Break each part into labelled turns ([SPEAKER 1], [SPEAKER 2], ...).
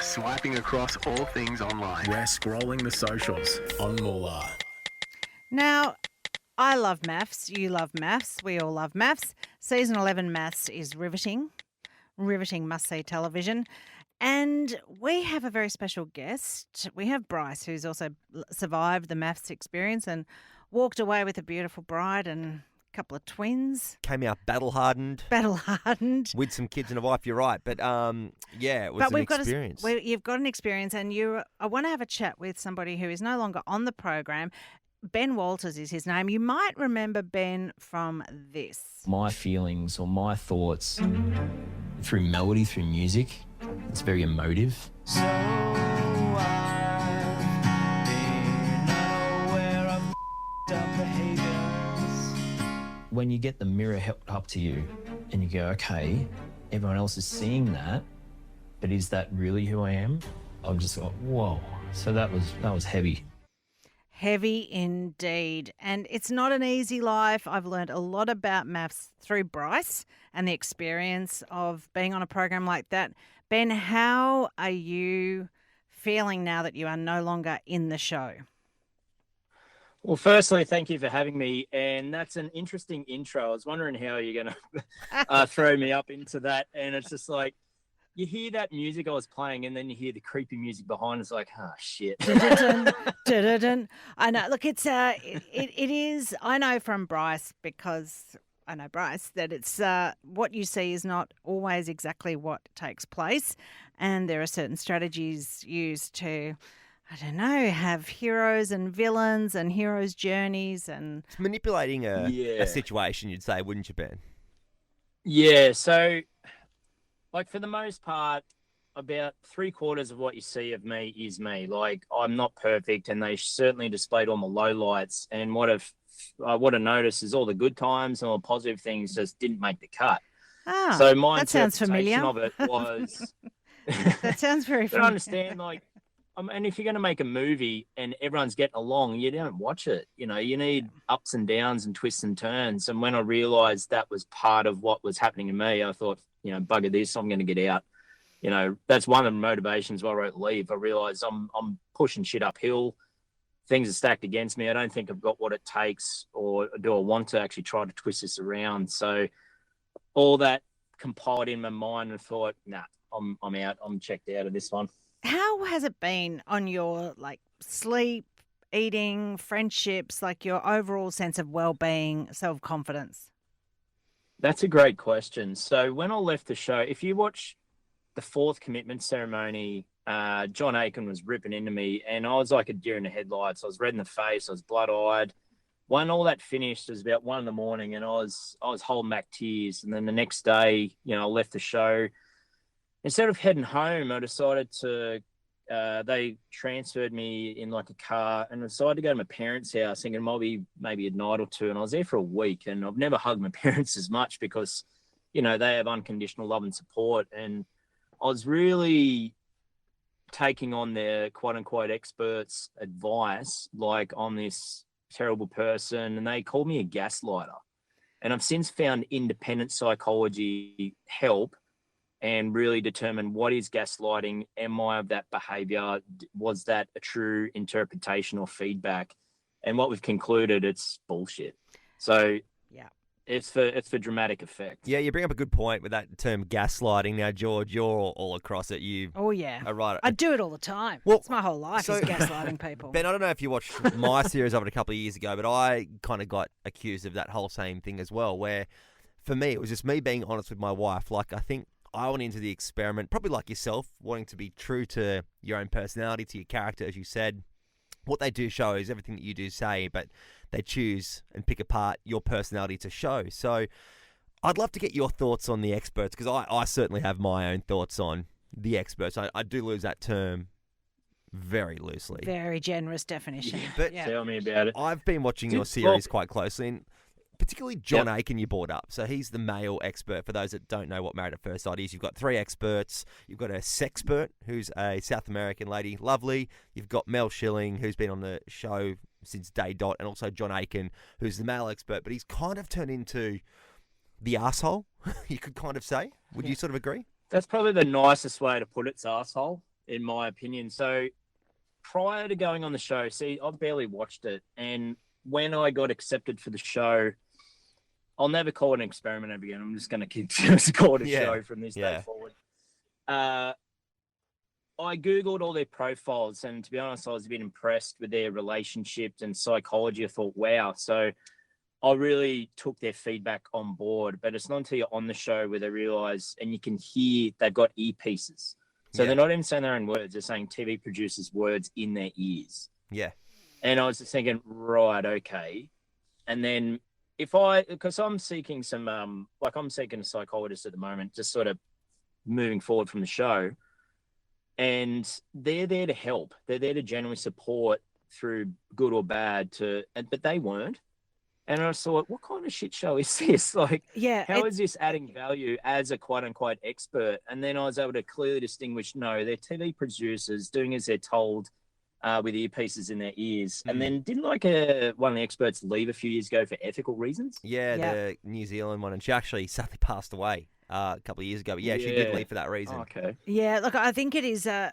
[SPEAKER 1] Swiping across all things online.
[SPEAKER 2] We're scrolling the socials on Moolah.
[SPEAKER 3] Now, I love maths. You love maths. We all love maths. Season 11 maths is riveting. Riveting must-see television. And we have a very special guest. We have Bryce, who's also survived the maths experience and walked away with a beautiful bride and a couple of twins.
[SPEAKER 4] Came out battle-hardened.
[SPEAKER 3] Battle-hardened.
[SPEAKER 4] With some kids and a wife, you're right. But, yeah, it was an experience.
[SPEAKER 3] You've got an experience, and I want to have a chat with somebody who is no longer on the program. Ben Walters is his name. You might remember Ben from this.
[SPEAKER 5] My feelings or my thoughts through melody, through music, it's very emotive. So I've been unaware of up behaviors. When you get the mirror held up to you and you go, okay, everyone else is seeing that, but is that really who I am? I'm just like, whoa. So that was heavy.
[SPEAKER 3] Heavy indeed. And it's not an easy life. I've learned a lot about maths through Bryce and the experience of being on a program like that. Ben, how are you feeling now that you are no longer in the show?
[SPEAKER 6] Well, firstly, thank you for having me. And that's an interesting intro. I was wondering how you're going to throw me up into that. And it's just like, you hear that music I was playing, and then you hear the creepy music behind. It's like, oh shit.
[SPEAKER 3] I know. Look, it is. I know from Bryce, because I know Bryce, that it's what you see is not always exactly what takes place, and there are certain strategies used to, I don't know, have heroes and villains and heroes' journeys, and
[SPEAKER 4] It's manipulating a situation, you'd say, wouldn't you, Ben?
[SPEAKER 6] Yeah. So, like, for the most part, about 3/4 of what you see of me is me. Like, I'm not perfect, and they certainly displayed all my lowlights. And what I noticed is all the good times and all the positive things just didn't make the cut. So my
[SPEAKER 3] that sounds
[SPEAKER 6] interpretation
[SPEAKER 3] familiar.
[SPEAKER 6] of it was
[SPEAKER 3] That sounds very
[SPEAKER 6] But
[SPEAKER 3] familiar.
[SPEAKER 6] I understand, like, and if you're going to make a movie and everyone's getting along, you don't watch it. You know, you need ups and downs and twists and turns. And when I realised that was part of what was happening to me, I thought, you know, bugger this, I'm going to get out. You know, that's one of the motivations why I wrote Leave. I realised I'm pushing shit uphill. Things are stacked against me. I don't think I've got what it takes, or do I want to actually try to twist this around. So all that compiled in my mind, and thought, nah, I'm out. I'm checked out of this one.
[SPEAKER 3] How has it been on your, like, sleep, eating, friendships, like your overall sense of well-being, self-confidence?
[SPEAKER 6] That's a great question. So when I left the show, if you watch the 4th commitment ceremony, John Aiken was ripping into me, and I was like a deer in the headlights. I was red in the face. I was blood-eyed. When all that finished, it was about 1 a.m, and I was holding back tears. And then the next day, you know, I left the show. Instead of heading home, I decided to, they transferred me in like a car, and I decided to go to my parents' house, thinking it might be maybe a night or two. And I was there for a week, and I've never hugged my parents as much, because, you know, they have unconditional love and support. And I was really taking on their quote unquote experts' advice, like I'm this terrible person, and they called me a gaslighter. And I've since found independent psychology help and really determine what is gaslighting. Am I of that behavior? Was that a true interpretation or feedback? And what we've concluded, it's bullshit. So
[SPEAKER 3] Yeah.
[SPEAKER 6] it's for dramatic effect.
[SPEAKER 4] Yeah, you bring up a good point with that term gaslighting. Now, George, you're all across it. You
[SPEAKER 3] Oh, yeah.
[SPEAKER 4] are right.
[SPEAKER 3] I do it all the time.
[SPEAKER 4] Well,
[SPEAKER 3] it's my whole life
[SPEAKER 4] so-
[SPEAKER 3] is gaslighting people.
[SPEAKER 4] Ben, I don't know if you watched my series of it a couple of years ago, but I kind of got accused of that whole same thing as well, where for me, it was just me being honest with my wife. Like, I think I went into the experiment, probably like yourself, wanting to be true to your own personality, to your character, as you said. What they do show is everything that you do say, but they choose and pick apart your personality to show. So I'd love to get your thoughts on the experts, because I certainly have my own thoughts on the experts. I do lose that term very loosely.
[SPEAKER 3] Very generous definition.
[SPEAKER 4] But
[SPEAKER 3] Yeah.
[SPEAKER 6] Tell me about it.
[SPEAKER 4] I've been watching your series quite closely, and particularly John Aiken you brought up. So he's the male expert. For those that don't know what Married at First Sight is, you've got 3 experts. You've got a sexpert, who's a South American lady, lovely. You've got Mel Schilling, who's been on the show since day dot, and also John Aiken, who's the male expert. But he's kind of turned into the asshole, you could kind of say. Would you sort of agree?
[SPEAKER 6] That's probably the nicest way to put it, it's arsehole. in my opinion. So prior to going on the show, see, I barely watched it. And when I got accepted for the show, I'll never call it an experiment ever again. I'm just going to keep just call it a show from this day forward. I Googled all their profiles, and to be honest, I was a bit impressed with their relationships and psychology. I thought, wow. So I really took their feedback on board, but it's not until you're on the show where they realize, and you can hear they've got earpieces. So they're not even saying their own words. They're saying TV producers' words in their ears.
[SPEAKER 4] Yeah.
[SPEAKER 6] And I was just thinking, right, okay. And then because I'm seeking I'm seeking a psychologist at the moment, just sort of moving forward from the show. And they're there to help. They're there to genuinely support through good or bad but they weren't. And I thought, what kind of shit show is this? Like, how is this adding value as a quote unquote expert? And then I was able to clearly distinguish, no, they're TV producers doing as they're told with earpieces in their ears. And then didn't one of the experts leave a few years ago for ethical reasons?
[SPEAKER 4] Yeah, the New Zealand one. And she actually sadly passed away a couple of years ago. But she did leave for that reason.
[SPEAKER 6] Oh, okay.
[SPEAKER 3] Yeah, look, I think it is a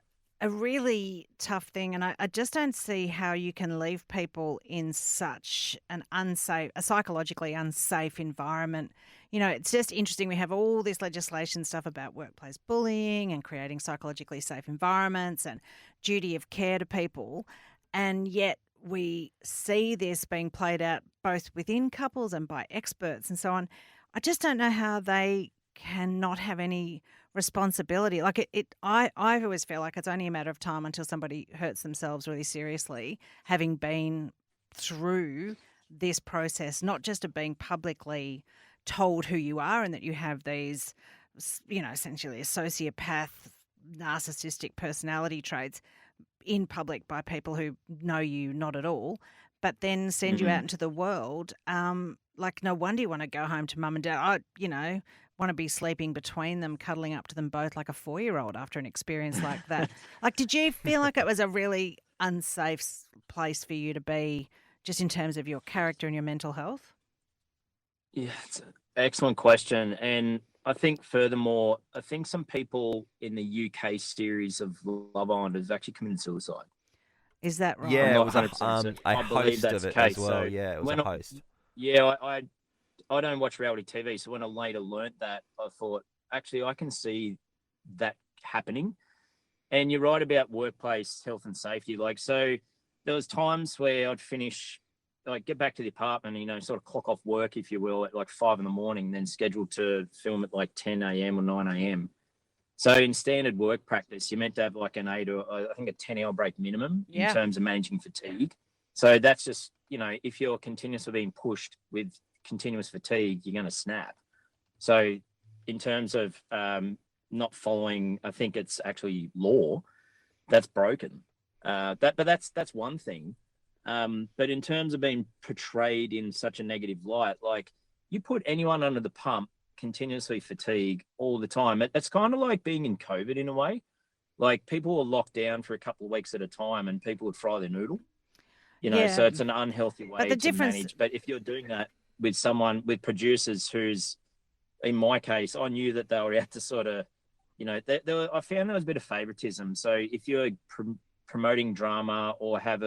[SPEAKER 3] really tough thing, and I just don't see how you can leave people in such a psychologically unsafe environment. You know, it's just interesting. We have all this legislation stuff about workplace bullying and creating psychologically safe environments and duty of care to people, and yet we see this being played out both within couples and by experts and so on. I just don't know how they cannot have any responsibility. Like I always feel like it's only a matter of time until somebody hurts themselves really seriously, having been through this process, not just of being publicly told who you are and that you have these, essentially a sociopath, narcissistic personality traits in public by people who know you not at all, but then send you out into the world. Like, no wonder you want to go home to mum and dad. Want to be sleeping between them, cuddling up to them both like a 4-year-old after an experience like that. Like, did you feel like it was a really unsafe place for you to be, just in terms of your character and your mental health?
[SPEAKER 6] Yeah, it's an excellent question. And I think furthermore, some people in the UK series of Love Island have actually committed suicide.
[SPEAKER 3] Is that right?
[SPEAKER 4] Yeah, it was a
[SPEAKER 6] I believe
[SPEAKER 4] host
[SPEAKER 6] that's
[SPEAKER 4] of
[SPEAKER 6] the
[SPEAKER 4] it
[SPEAKER 6] case.
[SPEAKER 4] as well.
[SPEAKER 6] So
[SPEAKER 4] Yeah, it was a host.
[SPEAKER 6] Yeah, I don't watch reality TV, so when I later learnt that, I thought, actually, I can see that happening. And you're right about workplace health and safety. Like, so there was times where I'd finish, like, get back to the apartment, sort of clock off work, if you will, at like 5 a.m, then scheduled to film at like 10 a.m. or 9 a.m. So in standard work practice, you're meant to have like an 8 or I think a 10-hour break minimum in terms of managing fatigue. So that's just, if you're continuously being pushed with continuous fatigue, you're going to snap. So in terms of not following, I think it's actually law, that's broken. But that's one thing. But in terms of being portrayed in such a negative light, like, you put anyone under the pump, continuously fatigue all the time. It's kind of like being in COVID in a way. Like, people were locked down for a couple of weeks at a time and people would fry their noodle. So it's an unhealthy way to manage. But if you're doing that with producers who's, in my case, I knew that they were out to sort of, I found there was a bit of favoritism. So if you're promoting drama or have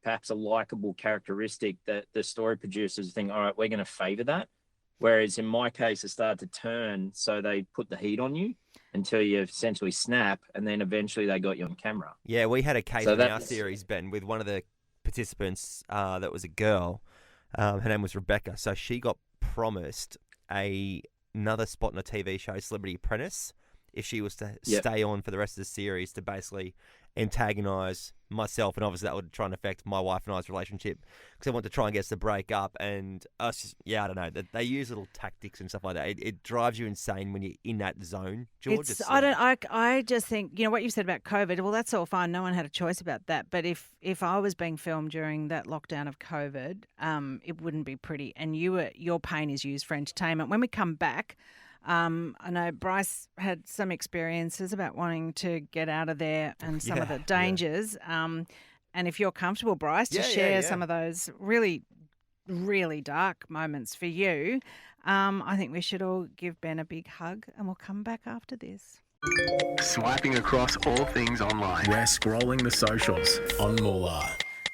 [SPEAKER 6] perhaps a likable characteristic, that the story producers think, all right, we're going to favor that. Whereas in my case, it started to turn, so they put the heat on you until you essentially snap, and then eventually they got you on camera.
[SPEAKER 4] Yeah, we had a case in our series, Ben, with one of the participants that was a girl. Her name was Rebecca. So she got promised another spot in a TV show, Celebrity Apprentice, if she was to stay on for the rest of the series, to basically antagonize myself, and obviously that would try and affect my wife and I's relationship, because I want to try and get us to break up. And us, I don't know, they use little tactics and stuff like that. It drives you insane when you're in that zone, George.
[SPEAKER 3] I just think, what you said about COVID, well, that's all fine, no one had a choice about that, but if I was being filmed during that lockdown of COVID, it wouldn't be pretty, and your pain is used for entertainment. When we come back, I know Bryce had some experiences about wanting to get out of there and some of the dangers. And if you're comfortable, Bryce, to share some of those really, really dark moments for you, I think we should all give Ben a big hug, and we'll come back after this.
[SPEAKER 1] Swiping across all things online.
[SPEAKER 2] We're scrolling the socials on Moolah.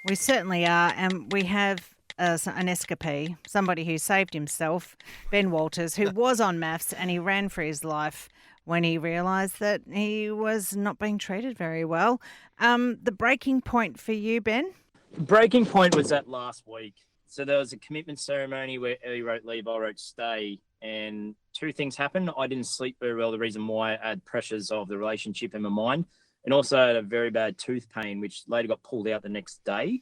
[SPEAKER 3] We certainly are, and we have an escapee, somebody who saved himself, Ben Walters, who was on maths and he ran for his life when he realised that he was not being treated very well. The breaking point for you, Ben?
[SPEAKER 6] Breaking point was that last week. So there was a commitment ceremony where Ellie wrote leave, I wrote stay, and two things happened. I didn't sleep very well, the reason why I had pressures of the relationship in my mind, and also I had a very bad tooth pain, which later got pulled out the next day.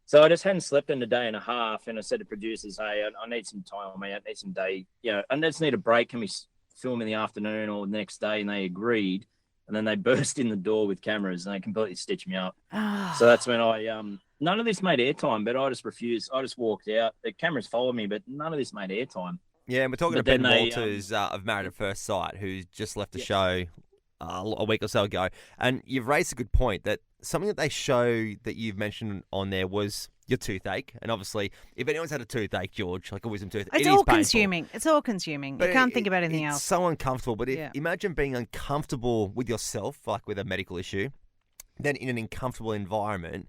[SPEAKER 6] So I just hadn't slept in a day and a half, and I said to producers, hey, I need some time on me. I need some day, I just need a break. Can we film in the afternoon or the next day? And they agreed. And then they burst in the door with cameras and they completely stitched me up. So that's when none of this made airtime, but I just refused. I just walked out. The cameras followed me, but none of this made airtime.
[SPEAKER 4] Yeah, and we're talking to Ben Walters of Married at First Sight, who's just left the show a week or so ago. And you've raised a good point that something that they show that you've mentioned on there was your toothache. And obviously, if anyone's had a toothache, George, like a wisdom tooth,
[SPEAKER 3] it's all consuming. It's all consuming. You can't think about anything else.
[SPEAKER 4] It's so uncomfortable. But imagine being uncomfortable with yourself, like with a medical issue, then in an uncomfortable environment,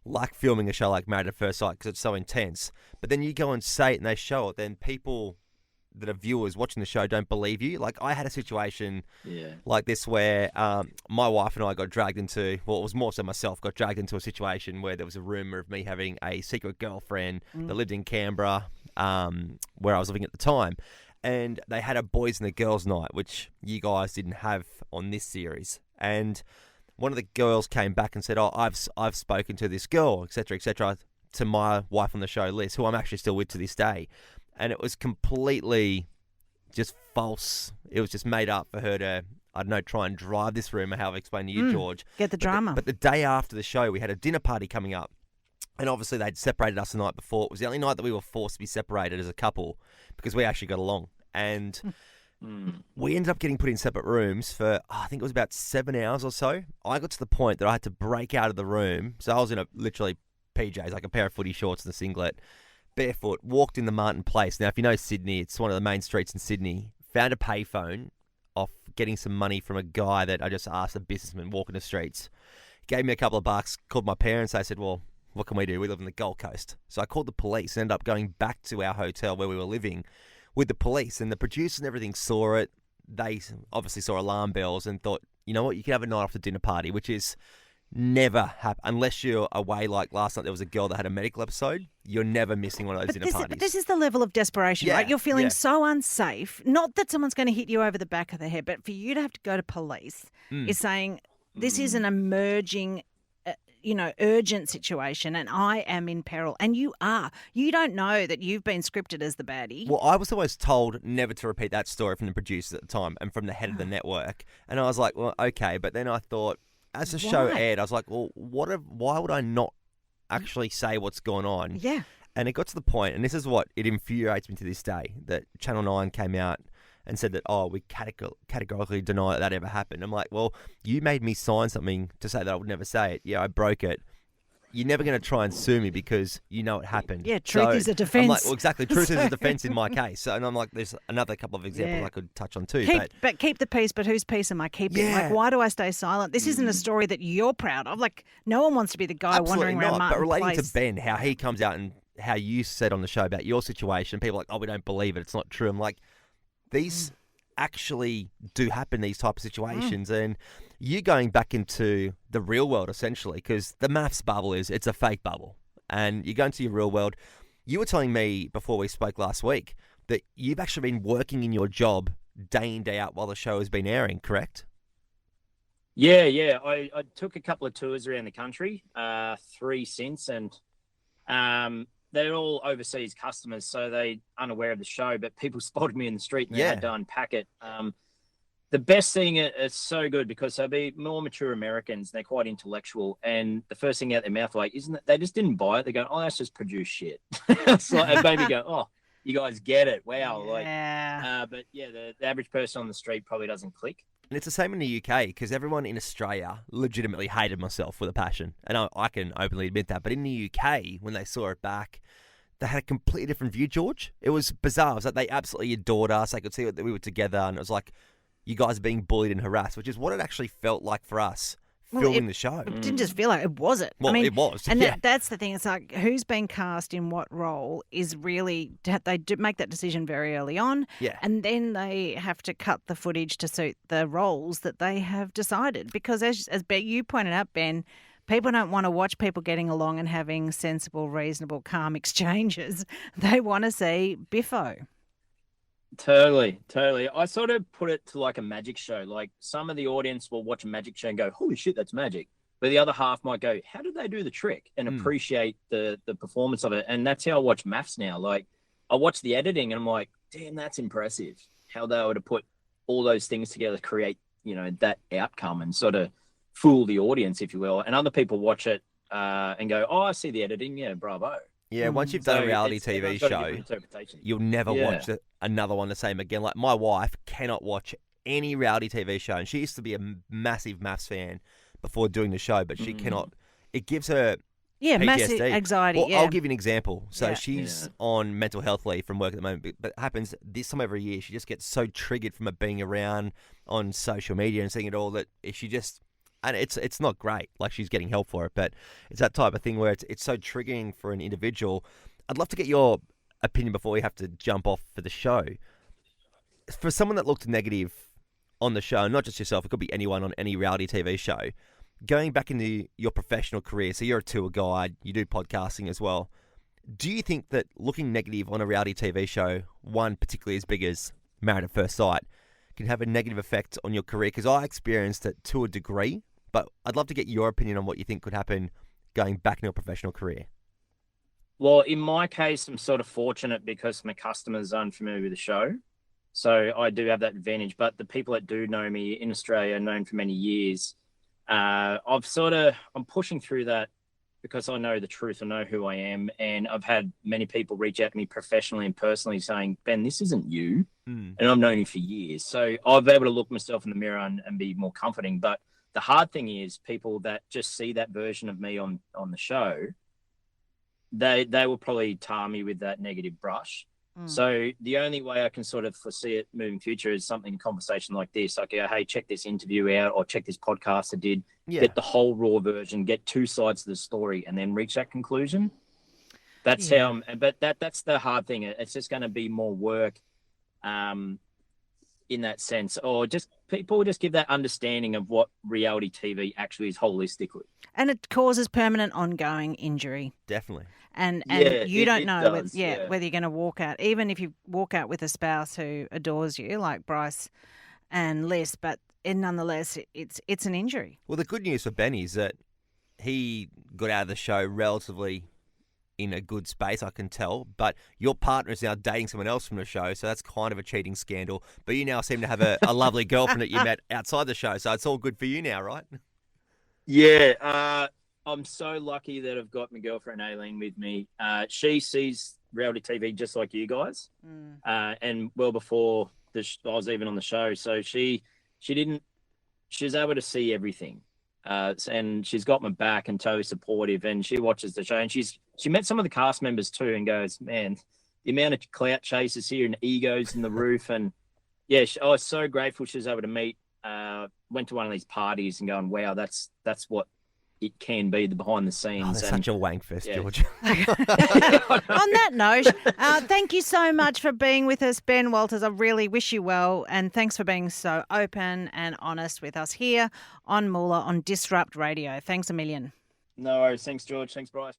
[SPEAKER 4] like filming a show like Married at First Sight because it's so intense. But then you go and say it and they show it, then people that are viewers watching the show don't believe you. Like I had a situation like this where my wife and I got dragged into, well, it was more so myself, got dragged into a situation where there was a rumour of me having a secret girlfriend that lived in Canberra, where I was living at the time. And they had a boys and a girls night, which you guys didn't have on this series. And one of the girls came back and said, oh, I've spoken to this girl, etc., to my wife on the show, Liz, who I'm actually still with to this day. And it was completely just false. It was just made up for her to, I don't know, try and drive this rumor, how I've explained to you, George.
[SPEAKER 3] Get the drama.
[SPEAKER 4] But the day after the show, we had a dinner party coming up. And obviously they'd separated us the night before. It was the only night that we were forced to be separated as a couple because we actually got along. And we ended up getting put in separate rooms for, I think it was about 7 hours or so. I got to the point that I had to break out of the room. So I was in literally PJs, like a pair of footy shorts and a singlet, barefoot, walked in the Martin Place. Now, if you know Sydney, it's one of the main streets in Sydney. Found a payphone off getting some money from a guy that I just asked, a businessman walking the streets. Gave me a couple of bucks, called my parents. They said, well, what can we do? We live on the Gold Coast. So I called the police and ended up going back to our hotel where we were living with the police. And the producers and everything saw it. They obviously saw alarm bells and thought, you know what, you can have a night off the dinner party, which is never happen unless you're away. Like last night, there was a girl that had a medical episode. You're never missing one of those dinner parties.
[SPEAKER 3] But this is the level of desperation, right? You're feeling so unsafe. Not that someone's going to hit you over the back of the head, but for you to have to go to police is saying this is an emerging, urgent situation, and I am in peril. And you are. You don't know that you've been scripted as the baddie.
[SPEAKER 4] Well, I was always told never to repeat that story from the producers at the time and from the head of the network. And I was like, well, okay. But then I thought, as the show aired, I was like, well, why would I not actually say what's going on?
[SPEAKER 3] Yeah.
[SPEAKER 4] And it got to the point, and this is what it infuriates me to this day, that Channel 9 came out and said that, oh, we categorically deny that ever happened. I'm like, well, you made me sign something to say that I would never say it. Yeah, I broke it. You're never going to try and sue me because you know it happened.
[SPEAKER 3] Yeah, truth is a defence.
[SPEAKER 4] I'm like, well, exactly. Truth is a defence in my case. So, and I'm like, there's another couple of examples I could touch on too.
[SPEAKER 3] But keep the peace, but whose peace am I keeping?
[SPEAKER 4] Yeah.
[SPEAKER 3] Like, why do I stay silent? This isn't a story that you're proud of. Like, no one wants to be the guy wandering around Martin
[SPEAKER 4] But relating
[SPEAKER 3] Place.
[SPEAKER 4] to Ben, how he comes out and how you said on the show about your situation, people are like, oh, we don't believe it. It's not true. I'm like, these actually do happen, these type of situations. And you going back into the real world, essentially, because the maths bubble it's a fake bubble. And you go into your real world. You were telling me before we spoke last week that you've actually been working in your job day in, day out while the show has been airing, correct?
[SPEAKER 6] Yeah. I took a couple of tours around the country, 3 since, and they're all overseas customers, so they're unaware of the show, but people spotted me in the street and they had to unpack it. The best thing, it's so good because they'll be more mature Americans. They're quite intellectual. And the first thing out their mouth, like, isn't it? They just didn't buy it. They go, oh, that's just produced shit. It's like, it made me go, oh, you guys get it. Wow.
[SPEAKER 3] Yeah.
[SPEAKER 6] But yeah, the average person on the street probably doesn't click.
[SPEAKER 4] And it's the same in the UK because everyone in Australia legitimately hated myself with a passion. And I can openly admit that. But in the UK, when they saw it back, they had a completely different view, George. It was bizarre. It was like they absolutely adored us. They could see that we were together. And it was like, you guys are being bullied and harassed, which is what it actually felt like for us filming the show.
[SPEAKER 3] It didn't just feel like it, was it?
[SPEAKER 4] Well,
[SPEAKER 3] I mean,
[SPEAKER 4] it was.
[SPEAKER 3] And
[SPEAKER 4] yeah.
[SPEAKER 3] that's the thing. It's like who's been cast in what role is really, they do make that decision very early on.
[SPEAKER 4] Yeah.
[SPEAKER 3] And then they have to cut the footage to suit the roles that they have decided. Because as you pointed out, Ben, people don't want to watch people getting along and having sensible, reasonable, calm exchanges. They want to see Biffo.
[SPEAKER 6] Totally. I sort of put it to like a magic show. Like some of the audience will watch a magic show and go, holy shit, that's magic. But the other half might go, how did they do the trick? And appreciate the performance of it. And that's how I watch maths now. Like I watch the editing and I'm like, damn, that's impressive. How they were to put all those things together, create, that outcome and sort of fool the audience, if you will. And other people watch it and go, oh, I see the editing. Yeah, bravo.
[SPEAKER 4] Yeah, once you've done a reality TV
[SPEAKER 6] everyone's got a
[SPEAKER 4] show,
[SPEAKER 6] different interpretation.
[SPEAKER 4] you'll never watch another one the same again. Like my wife cannot watch any reality TV show, and she used to be a massive maths fan before doing the show, but she cannot. It gives her PTSD.
[SPEAKER 3] Massive anxiety.
[SPEAKER 4] Well, I'll give you an example. So she's
[SPEAKER 3] Yeah.
[SPEAKER 4] on mental health leave from work at the moment, but it happens this time every year. She just gets so triggered from it being around on social media and seeing it all that if she just. And it's not great, like she's getting help for it, but it's that type of thing where it's so triggering for an individual. I'd love to get your opinion before we have to jump off for the show. For someone that looked negative on the show, not just yourself, it could be anyone on any reality TV show, going back into your professional career, so you're a tour guide, you do podcasting as well, do you think that looking negative on a reality TV show, one particularly as big as Married at First Sight, can have a negative effect on your career? Because I experienced it to a degree. But I'd love to get your opinion on what you think could happen going back into a professional career.
[SPEAKER 6] Well, in my case, I'm sort of fortunate because my customers are unfamiliar with the show. So I do have that advantage. But the people that do know me in Australia, known for many years, I'm pushing through that because I know the truth. I know who I am. And I've had many people reach out to me professionally and personally saying, Ben, this isn't you. And I've known you for years. So I've been able to look myself in the mirror and be more comforting. But the hard thing is people that just see that version of me on the show, they will probably tar me with that negative brush. So the only way I can sort of foresee it moving future is something, conversation like this. Like, hey, check this interview out or check this podcast I did.
[SPEAKER 4] Yeah.
[SPEAKER 6] Get the whole raw version, get two sides of the story and then reach that conclusion. That's how, but that's the hard thing. It's just going to be more work in that sense, or just people just give that understanding of what reality TV actually is holistically.
[SPEAKER 3] And it causes permanent ongoing injury.
[SPEAKER 4] Definitely.
[SPEAKER 3] And
[SPEAKER 6] Yeah,
[SPEAKER 3] you
[SPEAKER 6] it
[SPEAKER 3] don't know
[SPEAKER 6] does,
[SPEAKER 3] whether you're going to walk out, even if you walk out with a spouse who adores you, like Bryce and Liz, but nonetheless, it's an injury.
[SPEAKER 4] Well, the good news for Benny is that he got out of the show relatively in a good space, I can tell, but your partner is now dating someone else from the show, so that's kind of a cheating scandal. But you now seem to have a lovely girlfriend that you met outside the show, so it's all good for you now, right?
[SPEAKER 6] Yeah, I'm so lucky that I've got my girlfriend Aileen with me. She sees reality TV just like you guys, and well before I was even on the show. So she was able to see everything, and she's got my back and totally supportive. And she watches the show, and she met some of the cast members too, and goes, man, the amount of clout chasers here and egos in the roof, and yeah, I was so grateful she was able to meet. Went to one of these parties and going, wow, that's what it can be, the behind the scenes.
[SPEAKER 4] Oh, that's such a wank fest, George.
[SPEAKER 3] On that note, thank you so much for being with us, Ben Walters. I really wish you well, and thanks for being so open and honest with us here on Moolah on Disrupt Radio. Thanks a million.
[SPEAKER 6] No worries. Thanks, George. Thanks, Bryce.